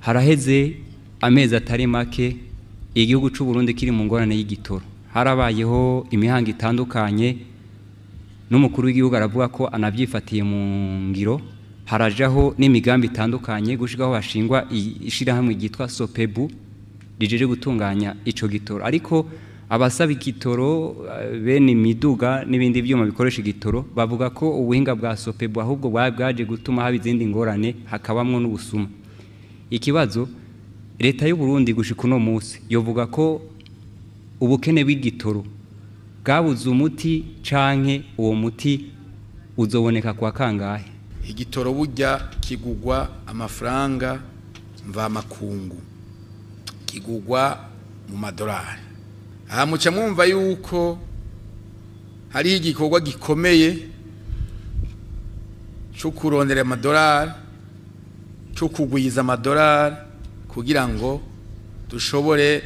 haraheze amezi atari make igihugu cy'u Burundi kiri mu ngorane y'igitoro harabayeho imihanga itandukanye n'umukuru w'igihugu aravuga ko anavyifatiye mu ngiro harajaho n'imigambi itandukanye gushigaho hashingwa ishirahamwe ryitwa Sopebu rijeje gutunganya ico gitoro ariko abasaba igitoro bene imiduga n'ibindi byuma bikoresha igitoro bavuga ko ubuhinga bwa Sopebu ahubwo bwaje gutuma haba izindi ngorane hakabamwo n'ubusuma ikibazo leta y'u Burundi gushika no munsi yovuga ko ubukene bw'igitoro bwabuze umuti canke uwo muti uzoboneka kwa kangahe igitoro burya kigugwa amafaranga mva makungu kigugwa mu madolari aha muca mwumva yuko hari igikorwa gikomeye cyo kurondera amadolari cyo kugwiza amadolari kugira ngo dushobore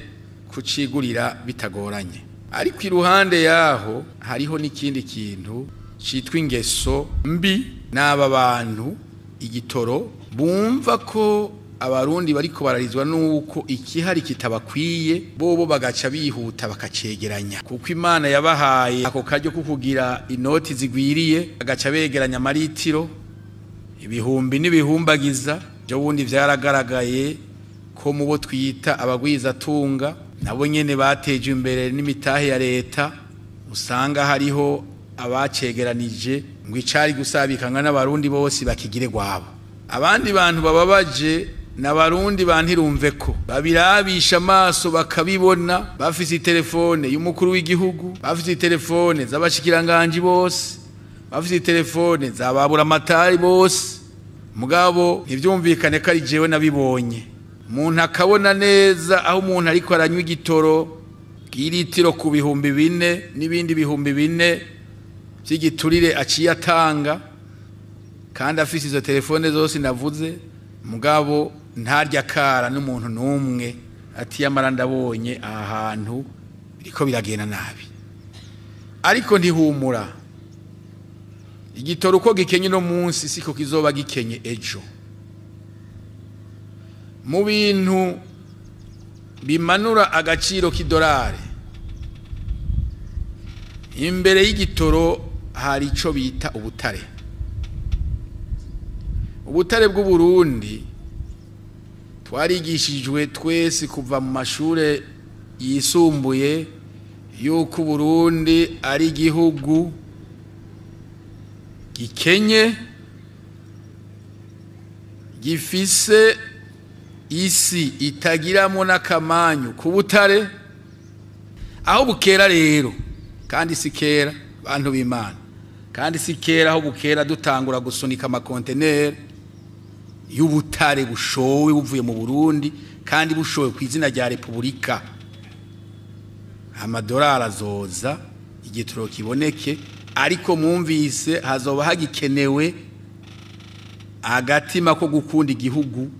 kucigurira bitagoranye ariko iruhande yaho hariho n'ikindi kintu citwa ingeso mbi n'aba bantu igitoro bumva ko abarundi bariko bararizwa nuko ikihari kitabakwiye bobo bagaca bihuta bakacegeranya kuko Imana yabahaye ako karyo kukugira inoti zigwiriye agaca begeranya amaritiro ibihumbi n'ibihumbagiza byo wundi vyaragaragaye ko mubo twita abagwiza tunga nabo nyene bateje imbere n'imitahe ya leta usanga hariho abacegeranije ngo icari gusabikanga n'abarundi bose bakigire gwabo abandi bantu bababaje n'abarundi bantirumve ko babirabisha amaso bakabibona bafise telefone y'umukuru w'igihugu bafise telefone z'abashikiranganje bose bafise telefone zababura amatari bose mugabo ntivyumvikane ko ari jewe nabibonye umuntu akabona neza aho umuntu ariko aranywa igitoro bw'iritiro ku bihumbi 4 n'ibindi bihumbi 4 by'igiturire aciye atanga kandi afise izo telefone zose navuze mugabo ntarya kara n'umuntu numwe ati yamara ndabonye aha hantu biriko biragenda nabi ariko ntihumura igitoro uko gikenye no munsi siko kizoba gikenye ejo mu bintu bimanura agaciro k'idolari imbere y'igitoro hari ico bita ubutare bw'u Burundi twarigishijwe twese kuva mu mashure yisumbuye yuko Burundi ari igihugu gikenye gifise isi itagiramo n'akamanyu ku butare aho bukera rero kandi sikera bantu b'Imana kandi sikera aho bukera dutangura gusunika amakonteneri y'ubutare bushowe buvuye mu Burundi kandi bushowe ku izina rya Republika amadolari azoza igitoro kiboneke ariko mwumvise hazoba hagikenewe agatima ko gukunda igihugu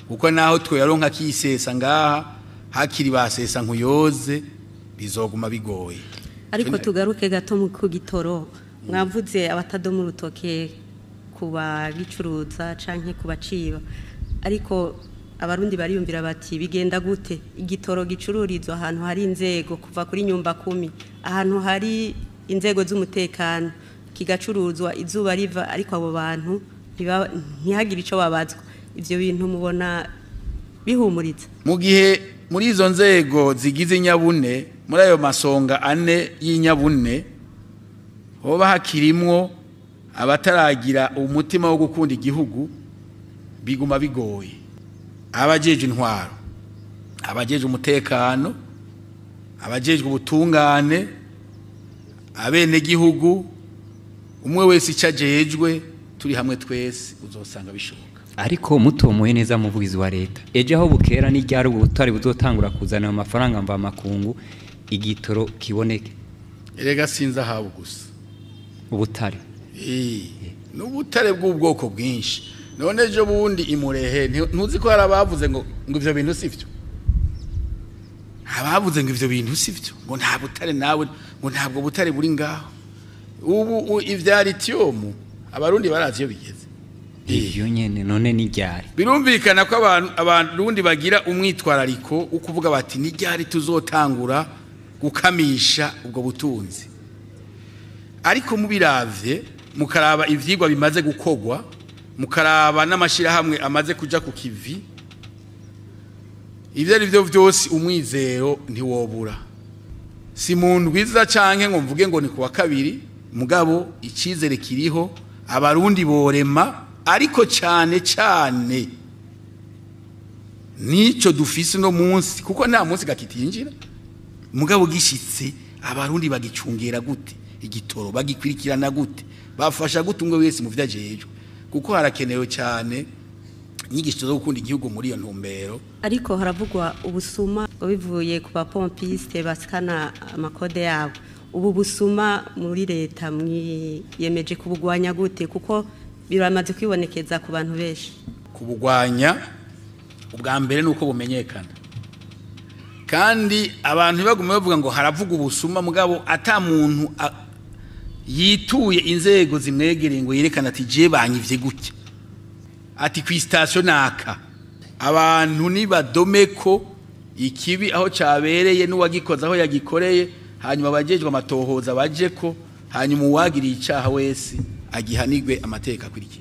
kuko naho twe yaronka kisesa ngaha hakiri basesa nkuyoze bizoguma bigoye ariko tugaruke gato mu kugitoro mwavuze abatadomu rutoke kuba gicuruza canke kubaciba ariko abarundi bariyumvira bati bigenda gute igitoro gicururizwa ahantu hari inzego kuva kuri nyumba 10 ahantu hari inzego z'umutekano kigacuruzwa izuba riva ariko abo bantu ntihagire ico babazwa ivyo bintu mubona bihumuriza mu gihe muri izo nzego zigize inyabune muri ayo masonga 4 y'inyabune hoba hakirimwo abataragira umutima wo gukunda igihugu biguma bigoye abajeje intwaro abajeje umutekano abajeje ubutungane abene gihugu umwe wese icajejwe turi hamwe twese uzosanga bishoboka ariko mutomoye neza muvugizi wa leta eje aho bukera ni ryari ubutari buzotangura kuzana amafaranga mva makungu igitoro kiboneke erega sinza habo gusa ubutare n'ubutare bw'ubwoko bwinshi none ejo bundi imurehe ntuzi ko harabavuze ngo ivyo bintu sivyo abavuze ngo ivyo bintu sivyo ngo nta butare nawe ngo ntabwo butare buri ngaho ubu ivya lithium abarundi barazi yo bigeze ivyo nyene none ni ryari birumvikana ko abantu bagira umwitwarariko ukuvuga bati ni ryari tuzotangura gukamisha ubwo butunzi ariko mubiravye mukaraba ivyigwa bimaze gukogwa mukaraba n'amashira hamwe amaze kuja ku kivi ivyo ari byo vyose umwizero ntiwobura si mu ndwiza canke ngo mvuge ngo ni kuwa kabiri mugabo icizere kiriho abarundi borema ariko cyane cyane nico dufise no munsi kuko nta munsi gakitinjira mugabo gishitse abarundi bagicungera gute igitoro bagikwirikirana gute bafasha gutungwe wese mu vyajejwe kuko harakenewe cyane inyigisho zo gukunda igihugu muri iyo ntumbero ariko haravugwa ubusuma bivuye ku bapompiste basikana amakode yabo ubu busuma muri leta mwiyemeje kubugwanya gute kuko biramaze kwibonekeza ku bantu benshi kubugwanya ubwa mbere nuko bumenyekana kandi abantu bagume bavuga ngo haravuga ubusuma mugabo ata muntu yituye inzego zimwegereye ngo yerekana ati je banyivye gutya ati ku station naka abantu nibadomeko ikibi aho cabereye n'uwagikoze aho yagikoreye hanyuma abajejwe amatohoza bajeko hanyuma uwagiriye icaha wese agihanirwe amateka kuri iki